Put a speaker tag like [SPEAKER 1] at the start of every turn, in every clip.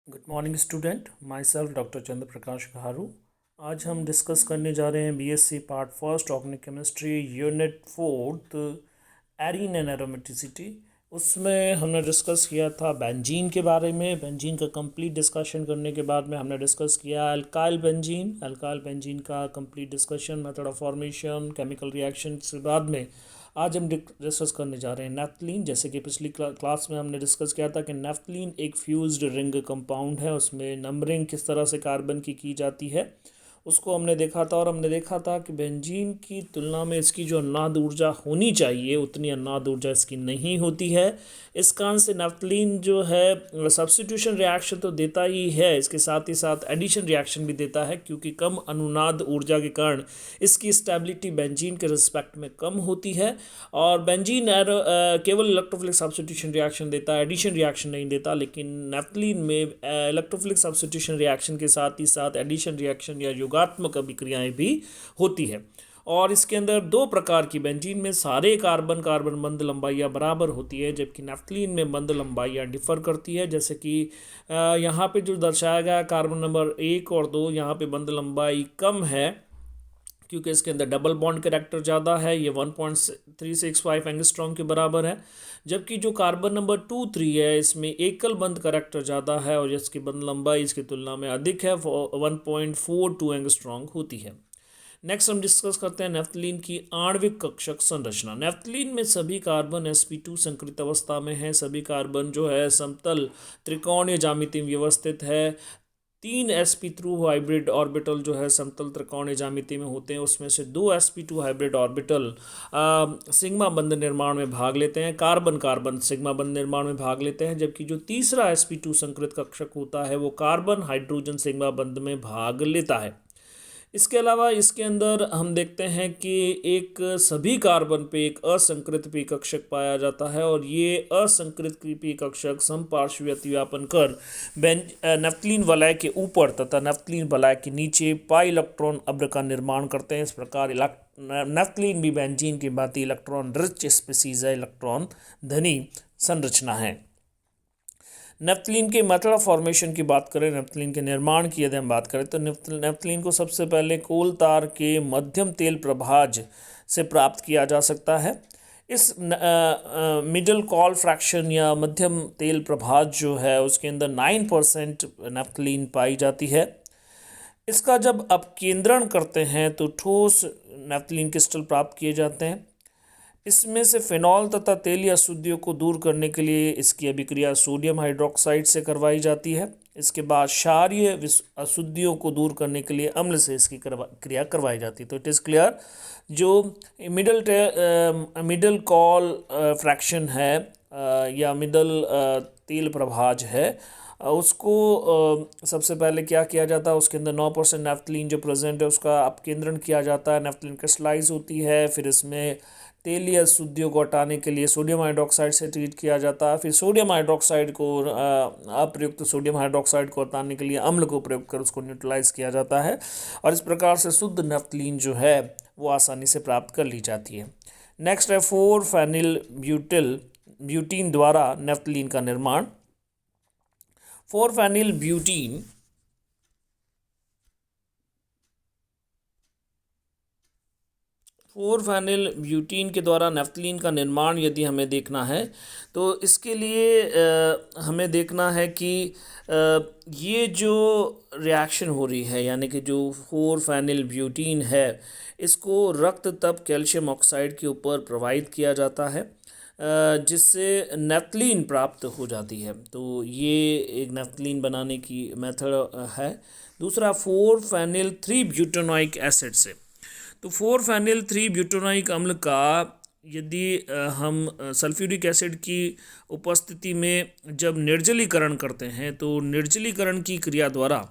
[SPEAKER 1] Good morning student, myself doctor Chandra Prakash Kaharu. आज हम discuss करने जा रहे हैं BSc part first organic chemistry unit fourth arene and aromaticity. उसमें हमने डिस्कस किया था बेंजीन के बारे में। बेंजीन का कंप्लीट डिस्कशन करने के बाद में हमने डिस्कस किया अल्काइल बेंजीन का complete discussion, method of formation, chemical reaction के बाद में आज हम डिस्कस करने जा रहे हैं नेफ्थलीन। जैसे कि पिछली क्लास में हमने डिस्कस किया था कि नेफ्थलीन एक फ्यूज्ड रिंग कंपाउंड है। उसमें नंबरिंग किस तरह से कार्बन की जाती है उसको हमने देखा था। और हमने देखा था कि बेंजीन की तुलना में इसकी जो अन्नाद ऊर्जा होनी चाहिए उतनी अन्नाद ऊर्जा इसकी नहीं होती है। इस कारण से नेफ्थलीन जो है सब्स्टिट्यूशन रिएक्शन तो देता ही है, इसके साथ ही साथ एडिशन रिएक्शन भी देता है, क्योंकि कम अनुनाद ऊर्जा के कारण इसकी स्टेबिलिटी बेंजीन के रिस्पेक्ट में कम होती है। और बेंजीन केवल इलेक्ट्रोफिलिक सब्स्टिट्यूशन रिएक्शन देता है, एडिशन रिएक्शन नहीं देता। लेकिन नेफ्थलीन में इलेक्ट्रोफिलिक सब्स्टिट्यूशन रिएक्शन के साथ ही साथ एडिशन रिएक्शन या योगात्मक अभिक्रियाएं भी होती है। और इसके अंदर दो प्रकार की, बेंजीन में सारे कार्बन बंध लंबाइयाँ बराबर होती है, जबकि नेफ्थलीन में बंध लंबाइयाँ डिफर करती है। जैसे कि यहाँ पे जो दर्शाया गया कार्बन नंबर 1 और 2, यहाँ पे बंध लंबाई कम है क्योंकि इसके अंदर डबल बॉन्ड कैरेक्टर ज़्यादा है। ये 1.365 एंगस्ट्रॉम के बराबर है। जबकि जो कार्बन नंबर 2, 3 है, इसमें एकल बंध कैरेक्टर ज़्यादा है और इसकी बंध लंबाई इसकी तुलना में अधिक है, 1.42 एंगस्ट्रॉम होती है। नेक्स्ट हम डिस्कस करते हैं नेफ्थलीन की आणविक कक्षक संरचना। नेफ्थलीन में सभी कार्बन sp2 संकृत अवस्था में है। सभी कार्बन जो है समतल त्रिकोणीय ज्यामिति में व्यवस्थित है। 3 sp2 हाइब्रिड ऑर्बिटल जो है समतल त्रिकोणीय ज्यामिति में होते हैं। उसमें से 2 sp2 हाइब्रिड ऑर्बिटल सिग्मा बंध निर्माण में भाग लेते हैं, कार्बन सिग्मा बंध निर्माण में भाग लेते हैं। जबकि जो तीसरा sp2 संकृत कक्षक होता है वो कार्बन हाइड्रोजन सिग्मा बंध में भाग लेता है। इसके अलावा इसके अंदर हम देखते हैं कि एक सभी कार्बन पे एक असंकृत पी कक्षक पाया जाता है, और ये असंकृत पी कक्षक समपार्श्वीय अतिव्यापन कर नेफ्थलीन वलय के ऊपर तथा नेफ्थलीन वलय के नीचे पाई इलेक्ट्रॉन अब्र का निर्माण करते हैं। इस प्रकार नेफ्थलीन भी बेंजीन की भांति इलेक्ट्रॉन रिच स्पीसीज है, इलेक्ट्रॉन धनी संरचना है। नेफ्थलीन के मेथड ऑफ फॉर्मेशन की बात करें, नेफ्थलीन के निर्माण की यदि हम बात करें तो नेफ्थलीन को सबसे पहले कोल तार के मध्यम तेल प्रभाज से प्राप्त किया जा सकता है। इस मिडल कॉल फ्रैक्शन या मध्यम तेल प्रभाज जो है उसके अंदर 9% नेफ्थलीन पाई जाती है। इसका जब अपकेंद्रण करते हैं तो ठोस नेफ्थलीन क्रिस्टल प्राप्त किए जाते हैं। इसमें से फिनॉल तथा तेलीय अशुद्धियों को दूर करने के लिए इसकी अभिक्रिया सोडियम हाइड्रोक्साइड से करवाई जाती है। इसके बाद क्षारीय अशुद्धियों को दूर करने के लिए अम्ल से इसकी क्रिया करवाई जाती है। तो इट इज़ क्लियर, जो मिडल कॉल फ्रैक्शन है या मिडल तेल प्रभाज है, उसको सबसे पहले क्या किया जाता है, उसके अंदर 9% नेफ्थलीन जो प्रेजेंट है उसका अपकेंद्रण किया जाता है। नेफ्थलीन क्रिस्टलाइज होती है, फिर इसमें तेलीय अशुद्धियों को हटाने के लिए सोडियम हाइड्रोक्साइड से ट्रीट किया जाता है। फिर सोडियम हाइड्रोक्साइड को अप्रयुक्त सोडियम हाइड्रोक्साइड को हटाने के लिए अम्ल को प्रयोग कर उसको न्यूट्रलाइज किया जाता है, और इस प्रकार से शुद्ध नेफ्थलीन जो है वो आसानी से प्राप्त कर ली जाती है। नेक्स्ट है 4-फेनिल ब्यूटीन द्वारा नेफ्थलीन का निर्माण। 4-फेनिल ब्यूटीन के द्वारा नेफ्थलीन का निर्माण यदि हमें देखना है तो इसके लिए हमें देखना है कि ये जो रिएक्शन हो रही है, यानी कि जो 4-फेनिल ब्यूटीन है, इसको रक्त तप कैल्शियम ऑक्साइड के ऊपर प्रवाहित किया जाता है, जिससे नेफ्थलीन प्राप्त हो जाती है। तो ये एक नेफ्थलीन बनाने की मेथड है। दूसरा 4-फेनिल 3 ब्यूटानोइक एसिड से, तो 4-फेनिल 3 ब्यूटानोइक अम्ल का यदि हम सल्फ्यूरिक एसिड की उपस्थिति में जब निर्जलीकरण करते हैं तो निर्जलीकरण की क्रिया द्वारा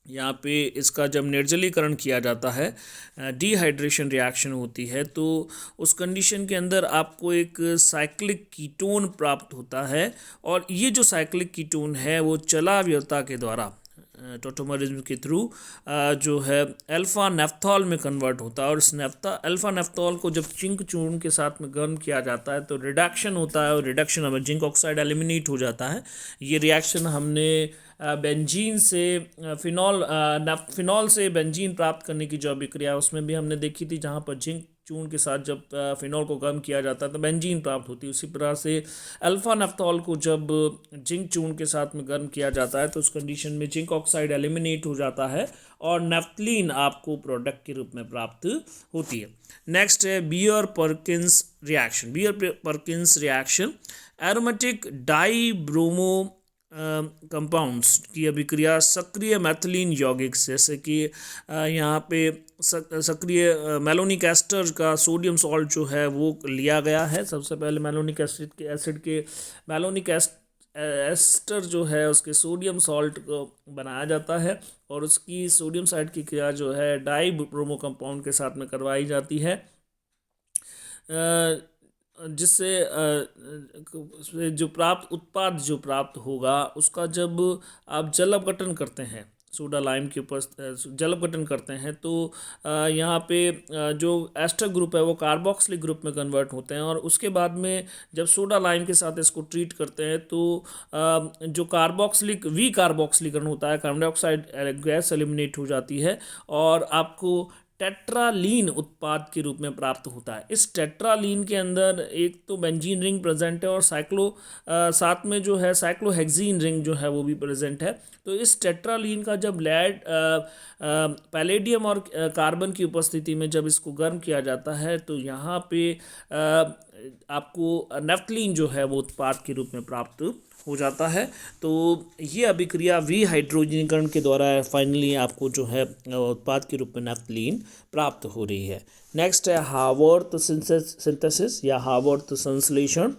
[SPEAKER 1] यहाँ पे इसका जब निर्जलीकरण किया जाता है, डिहाइड्रेशन रिएक्शन होती है, तो उस कंडीशन के अंदर आपको एक साइक्लिक कीटोन प्राप्त होता है। और ये जो साइक्लिक कीटोन है वो चलाव्यता के द्वारा टॉटोमरिज्म के थ्रू जो है अल्फ़ा नेफ्थॉल में कन्वर्ट होता है। और इस अल्फ़ा नेफ्थॉल को जब जिंक चूर्ण के साथ में गर्म किया जाता है तो रिडक्शन होता है, और रिडक्शन में जिंक ऑक्साइड एलिमिनेट हो जाता है। ये रिएक्शन हमने बेंजीन से फिनॉल से बेंजीन प्राप्त करने की जो अभिक्रिया उसमें भी हमने देखी थी, जहाँ पर जिंक चूर्ण के साथ जब फिनॉल को गर्म किया जाता है तो बेंजीन प्राप्त होती है। उसी तरह से अल्फ़ा नेफ्थॉल को जब जिंक चूर्ण के साथ में गर्म किया जाता है तो उस कंडीशन में जिंक ऑक्साइड एलिमिनेट हो जाता है और नेफ्थलीन आपको प्रोडक्ट के रूप में प्राप्त होती है। नेक्स्ट है Beer Perkins reaction. Beer Perkins reaction aromatic dibromo compounds की अभिक्रिया सक्रिय मैथिलीन यौगिक, जैसे कि यहाँ पे सक्रिय मेलोनिक एस्टर का सोडियम सॉल्ट जो है वो लिया गया है। सबसे पहले मेलोनिक एसिड के मेलोनिक एस्टर जो है उसके सोडियम सॉल्ट को बनाया जाता है और उसकी सोडियम साइड की क्रिया जो है डाई ब्रोमो कंपाउंड के साथ में करवाई जाती है, जिससे जो उत्पाद जो प्राप्त होगा उसका जब आप जल अपघटन करते हैं, सोडा लाइम के ऊपर जल अपघटन करते हैं तो यहाँ पे जो एस्टर ग्रुप है वो कार्बोक्सिलिक ग्रुप में कन्वर्ट होते हैं। और उसके बाद में जब सोडा लाइम के साथ इसको ट्रीट करते हैं तो जो कार्बोक्सिलीकरण होता है, कार्बन डाइऑक्साइड गैस एलिमिनेट हो जाती है और आपको टेट्रालीन उत्पाद के रूप में प्राप्त होता है। इस टेट्रालीन के अंदर एक तो बेंजीन रिंग प्रेजेंट है और साथ में जो है साइक्लोहेक्सीन रिंग जो है वो भी प्रेजेंट है। तो इस टेट्रालीन का जब पैलेडियम और कार्बन की उपस्थिति में जब इसको गर्म किया जाता है तो यहाँ पे आपको नेफ्थलीन जो है वो उत्पाद के रूप में प्राप्त हो जाता है। तो ये अभिक्रिया विहाइड्रोजनीकरण के द्वारा फाइनली आपको जो है उत्पाद के रूप में नेफ्थलीन प्राप्त हो रही है। नेक्स्ट है हावर्थ सिंथेसिस या हावर्थ संश्लेषण।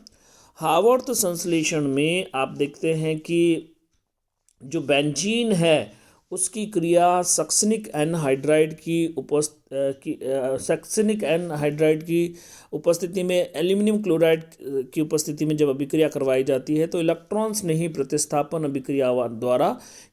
[SPEAKER 1] हावर्थ संश्लेषण में आप देखते हैं कि जो बेंजीन है उसकी क्रिया सक्सिनिक एनहाइड्राइड की उपस्थिति में एल्यूमिनियम क्लोराइड की उपस्थिति में जब अभिक्रिया करवाई जाती है तो इलेक्ट्रॉन्स नहीं प्रतिस्थापन अभिक्रिया द्वारा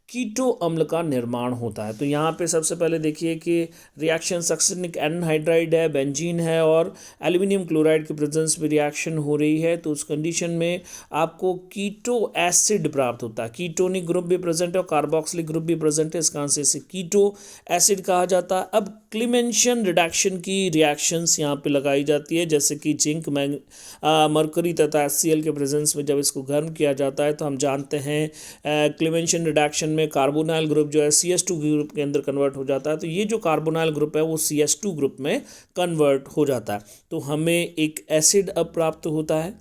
[SPEAKER 1] कीटो अम्ल का निर्माण होता है। तो यहाँ पे सबसे पहले देखिए कि रिएक्शन सक्सिनिक एनहाइड्राइड है, बेंजीन है और एल्यूमिनियम क्लोराइड के प्रेजेंस में रिएक्शन हो रही है। तो उस कंडीशन में आपको कीटो एसिड प्राप्त होता है। कीटोनिक ग्रुप भी प्रेजेंट है और कार्बोक्सिलिक ग्रुप भी प्रेजेंट है, इस कारण से इसे कीटो एसिड कहा जाता है। अब क्लीमेंशन रिडक्शन की रिएक्शंस यहाँ पे लगाई जाती है, जैसे कि जिंक मरकरी तथा HCl के प्रेजेंस में जब इसको गर्म किया जाता है तो हम जानते हैं क्लीमेंशन रिडक्शन में कार्बोनाइल ग्रुप जो है CS2 ग्रुप के अंदर कन्वर्ट हो जाता है। तो ये जो कार्बोनाइल ग्रुप है वो CS2 ग्रुप में कन्वर्ट हो जाता है, तो हमें एक एसिड अब प्राप्त होता है।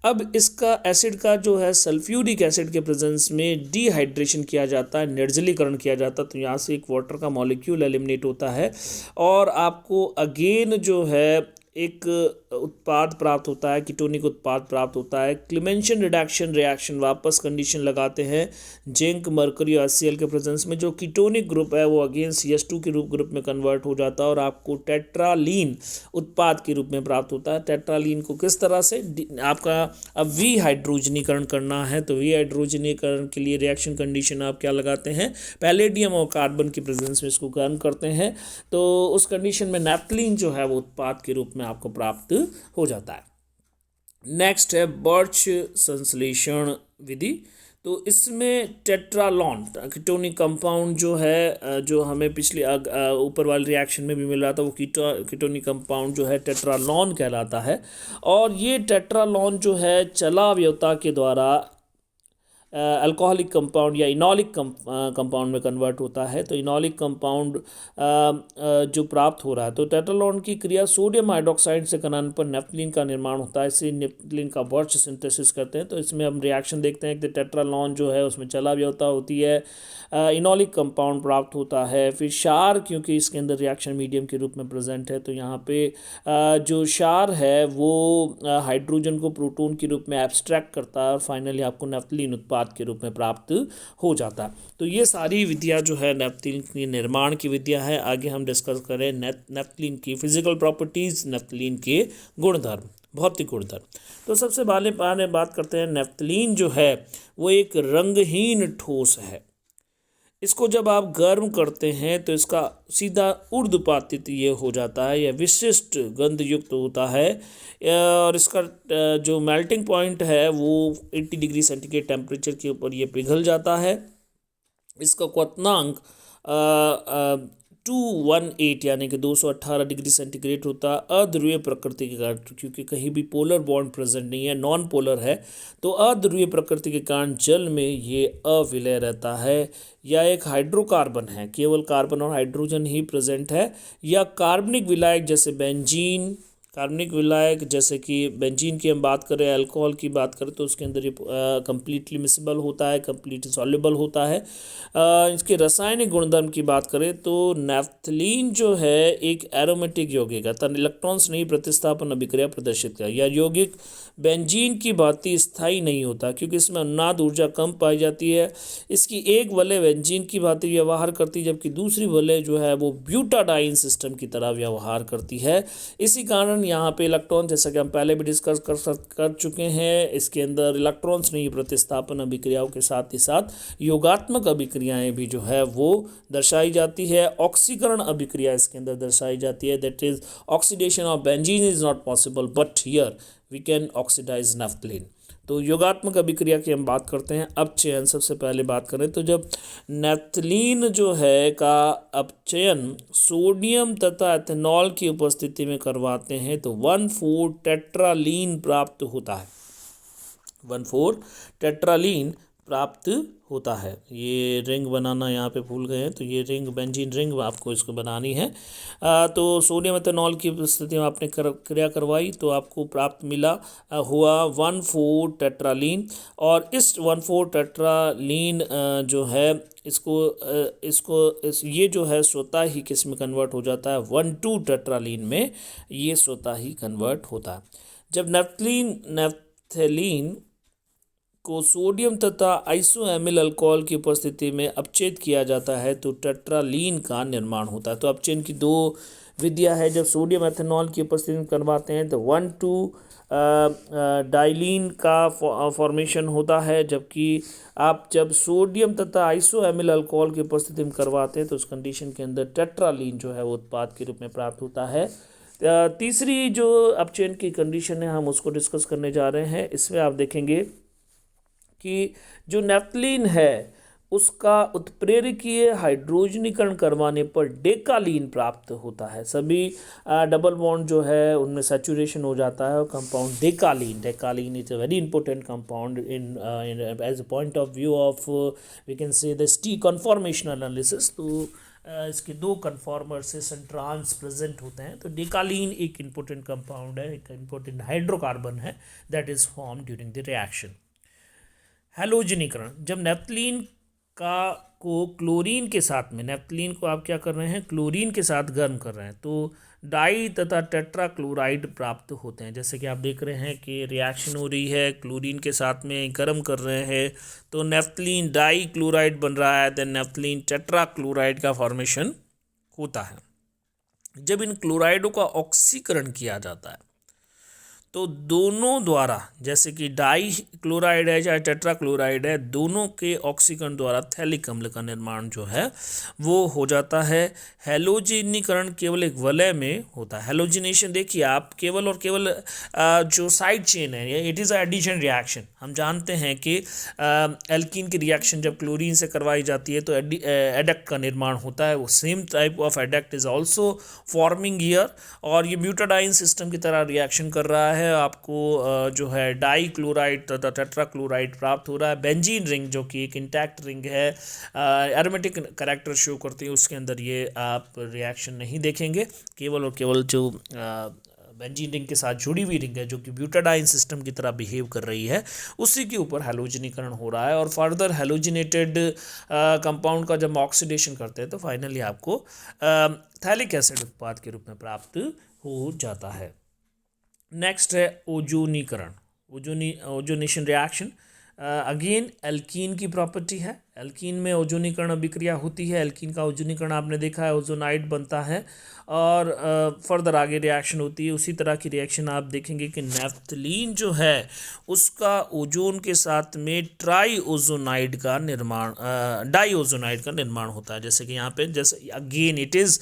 [SPEAKER 1] अब इसका एसिड का जो है सल्फ्यूरिक एसिड के प्रेजेंस में डिहाइड्रेशन किया जाता है, निर्जलीकरण किया जाता है। तो यहाँ से एक वाटर का मॉलिक्यूल एलिमिनेट होता है और आपको अगेन जो है एक उत्पाद प्राप्त होता है, कीटोनिक उत्पाद प्राप्त होता है। क्लीमेंशन रिडक्शन रिएक्शन वापस कंडीशन लगाते हैं जिंक मरकरी और HCl के प्रेजेंस में, जो कीटोनिक ग्रुप है वो अगेन CS2 के ग्रुप में कन्वर्ट हो जाता है और आपको टेट्रालीन उत्पाद के रूप में प्राप्त होता है। टेट्रालीन को किस तरह से आपका अब विहाइड्रोजनीकरण करना है, तो विहाइड्रोजनीकरण के लिए रिएक्शन कंडीशन आप क्या लगाते हैं, पैलेडियम और कार्बन की प्रेजेंस में इसको गर्म करते हैं। तो उस कंडीशन में नेफ्थलीन जो है वो उत्पाद के रूप में आपको प्राप्त हो जाता है। नेक्स्ट है बर्च संश्लेषण विधि। तो इसमें टेट्रालॉन कीटोनिक कंपाउंड जो है जो हमें पिछले ऊपर वाले रिएक्शन में भी मिल रहा था वो कीटोनिक कंपाउंड जो है टेट्रालॉन कहलाता है। और ये टेट्रालॉन जो है चलावयता के द्वारा अल्कोहलिक कंपाउंड या इनॉलिक कंपाउंड में कन्वर्ट होता है। तो इनॉलिक कंपाउंड जो प्राप्त हो रहा है, तो टेट्रालॉन की क्रिया सोडियम हाइड्रोक्साइड से कराने पर नेफ्थलीन का निर्माण होता है। इससे नेफ्थलीन का बर्च सिंथेसिस करते हैं। तो इसमें हम रिएक्शन देखते हैं कि टेट्रालॉन जो है उसमें चलावयता होती है, इनॉलिक कंपाउंड प्राप्त होता है। फिर क्षार, क्योंकि इसके अंदर रिएक्शन मीडियम के रूप में प्रेजेंट है, तो यहाँ पे जो क्षार है वो हाइड्रोजन को प्रोटॉन के रूप में एब्स्ट्रैक्ट करता है और फाइनली आपको नेफ्थलीन उत्पाद के रूप में प्राप्त हो जाता है। तो ये सारी विधियाँ जो है नेफ्थलीन के निर्माण की विधियाँ है। आगे हम डिस्कस करें नेफ्थलीन की फिजिकल प्रॉपर्टीज़, नेफ्थलीन के गुणधर्म, भौतिक गुणधर्म। तो सबसे पहले बात करते हैं नेफ्थलीन जो है वो एक रंगहीन ठोस है। इसको जब आप गर्म करते हैं तो इसका सीधा ऊर्ध्वपातित ये हो जाता है, यह विशिष्ट गंध युक्त होता है। और इसका जो मेल्टिंग पॉइंट है वो 80 डिग्री सेंटीग्रेड टेम्परेचर के ऊपर ये पिघल जाता है। इसका क्वथनांक 218 यानी कि 218 डिग्री सेंटीग्रेड होता है। अध्रुवीय प्रकृति के कारण, क्योंकि कहीं भी पोलर बॉन्ड प्रेजेंट नहीं है, नॉन पोलर है, तो अध्रुवीय प्रकृति के कारण जल में ये अविलय रहता है। या एक हाइड्रोकार्बन है, केवल कार्बन और हाइड्रोजन ही प्रेजेंट है। या कार्बनिक विलायक जैसे बेंजीन, कार्बनिक विलायक जैसे कि बेंजीन की हम बात करें, अल्कोहल की बात करें, तो उसके अंदर ये कम्प्लीटली मिसिबल होता है, कम्प्लीटली सॉल्युबल होता है। इसके रासायनिक गुणधर्म की बात करें तो नैफ्थलीन जो है एक एरोमेटिक यौगिक है, तन इलेक्ट्रॉन्स नहीं प्रतिस्थापन अभिक्रिया प्रदर्शित कर। यह यौगिक बेंजीन की भांति स्थायी नहीं होता, क्योंकि इसमें उन्नाद ऊर्जा कम पाई जाती है। इसकी एक वलय बेंजीन की भांति व्यवहार करती है, जबकि दूसरी वलय जो है वो ब्यूटाडाइन सिस्टम की तरह व्यवहार करती है। इसी कारण यहाँ पे इलेक्ट्रॉन, जैसा कि हम पहले भी डिस्कस कर चुके हैं, इसके अंदर इलेक्ट्रॉन्स नहीं प्रतिस्थापन अभिक्रियाओं के साथ ही साथ योगात्मक अभिक्रियाएं भी जो है वो दर्शाई जाती है। ऑक्सीकरण अभिक्रिया इसके अंदर दर्शाई जाती है, that is oxidation of benzene is not possible, but here we can oxidise naphthalene. तो योगात्मक अभिक्रिया की हम बात करते हैं। अपचयन सबसे पहले बात करें तो जब नैफ्थलीन जो है का अपचयन सोडियम तथा एथेनॉल की उपस्थिति में करवाते हैं तो 1,4 टेट्रालीन प्राप्त होता है। 1,4 टेट्रालीन प्राप्त होता है। ये रिंग बनाना यहाँ पे भूल गए हैं, तो ये रिंग बेंजीन रिंग आपको इसको बनानी है। तो सोडियम एथेनॉल की स्थिति में आपने क्रिया करवाई तो आपको प्राप्त मिला हुआ 1,4 टेट्रालीन। और इस 1,4 टेट्रालीन जो है ये जो है स्वतः ही किस में कन्वर्ट हो जाता है, 1,2 टेट्रालीन में ये स्वतः ही कन्वर्ट होता है। जब नैफ्थलीन को सोडियम तथा आइसोएमिल अल्कोहल की उपस्थिति में अपचयित किया जाता है तो टेट्रालीन का निर्माण होता है। तो अपचयन की दो विधियां है। जब सोडियम एथेनॉल की उपस्थिति में करवाते हैं तो 1,2 डाइलीन का फॉर्मेशन होता है, जबकि आप जब सोडियम तथा आइसोएमिल अल्कोहल की उपस्थिति में करवाते हैं तो उस कंडीशन के अंदर टेट्रालीन जो है वो उत्पाद के रूप में प्राप्त होता है। तीसरी जो अपचयन की कंडीशन है हम उसको डिस्कस करने जा रहे हैं। इसमें आप देखेंगे कि जो नैफ्थलीन है उसका उत्प्रेरकीय हाइड्रोजनीकरण करवाने पर डेकालीन प्राप्त होता है। सभी डबल बॉन्ड जो है उनमें सैचुरेशन हो जाता है और compound decalin is a very important compound in as a point of view of we can say the T conformational analysis. तो इसके दो कन्फॉर्मर से ट्रांस प्रेजेंट होते हैं। तो डेकालीन एक इंपॉर्टेंट कंपाउंड है, एक इंपॉर्टेंट हाइड्रोकार्बन है that is form during the reaction. हैलोजनीकरण, जब नैफ्थलीन को क्लोरीन के साथ में, नैफ्थलीन को आप क्या कर रहे हैं, क्लोरीन के साथ गर्म कर रहे हैं तो डाई तथा टेट्रा क्लोराइड प्राप्त होते हैं। जैसे कि आप देख रहे हैं कि रिएक्शन हो रही है, क्लोरीन के साथ में गर्म कर रहे हैं तो नैफ्थलीन डाई क्लोराइड बन रहा है, देन नैफ्थलीन टेट्रा क्लोराइड का फॉर्मेशन होता है। जब इन क्लोराइडों का ऑक्सीकरण किया जाता है तो दोनों द्वारा, जैसे कि डाई क्लोराइड है चाहे टेट्रा क्लोराइड है, दोनों के ऑक्सीकरण द्वारा थैलिक अम्ल का निर्माण जो है वो हो जाता है। हैलोजिनीकरण केवल एक वलय में होता है। हैलोजिनेशन देखिए आप, केवल और केवल जो साइड चेन है, it is a addition reaction. हम जानते हैं कि एल्कीन की रिएक्शन जब क्लोरीन से करवाई जाती है तो एडक्ट का निर्माण होता है। वो same type of adduct is also forming here, और ये ब्यूटाडाइन सिस्टम की तरह रिएक्शन कर रहा है। आपको जो है डाई क्लोराइड तथा टेट्रा क्लोराइड प्राप्त हो रहा है। बेंजीन रिंग जो कि एक इंटैक्ट रिंग है, एरोमेटिक कैरेक्टर शो करती है, उसके अंदर ये आप रिएक्शन नहीं देखेंगे। केवल और केवल जो बेंजीन रिंग के साथ जुड़ी हुई रिंग है जो कि ब्यूटाडाइन सिस्टम की तरह बिहेव कर रही है, उसी के ऊपर हैलोजनीकरण हो रहा है। और फर्दर हैलोजिनेटेड कंपाउंड का जब ऑक्सीडेशन करते हैं तो फाइनली आपको थैलिक एसिड उत्पाद के रूप में प्राप्त हो जाता है। नेक्स्ट है ओजोनीकरण, ओजोनेशन रिएक्शन। अगेन एल्कीन की प्रॉपर्टी है, एल्कीन में ओजोनीकरण अभिक्रिया होती है, एल्कीन का ओजोनीकरण आपने देखा है, ओजोनाइड बनता है और फर्दर आगे रिएक्शन होती है। उसी तरह की रिएक्शन आप देखेंगे कि नैफ्थलीन जो है उसका ओजोन के साथ में ट्राई ओजोनाइड का निर्माण, डाई ओजोनाइड का निर्माण होता है। जैसे कि यहाँ पे जैसे again it is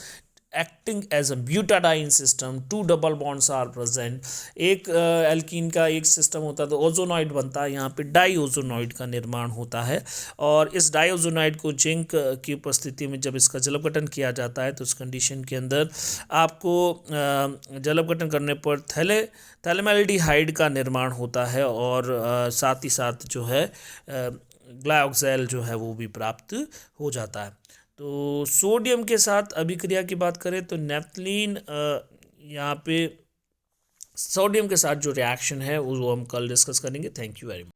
[SPEAKER 1] acting as a butadiene system, two double bonds are present. एक एल्कीन का एक सिस्टम होता है तो ओजोनॉइड बनता है, यहाँ पे डाई ओजोनॉइड का निर्माण होता है। और इस डाई ओजोनॉइड को जिंक की उपस्थिति में जब इसका जलपघटन किया जाता है तो उस कंडीशन के अंदर आपको जलपघटन करने पर थैलेमैल्डिहाइड का निर्माण होता है और साथ ही साथ जो है ग्लाइऑक्सैल जो है वो भी प्राप्त हो जाता है। तो सोडियम के साथ अभिक्रिया की बात करें तो नैफ्थलीन यहाँ पे सोडियम के साथ जो रिएक्शन है वो हम कल डिस्कस करेंगे। Thank you very much.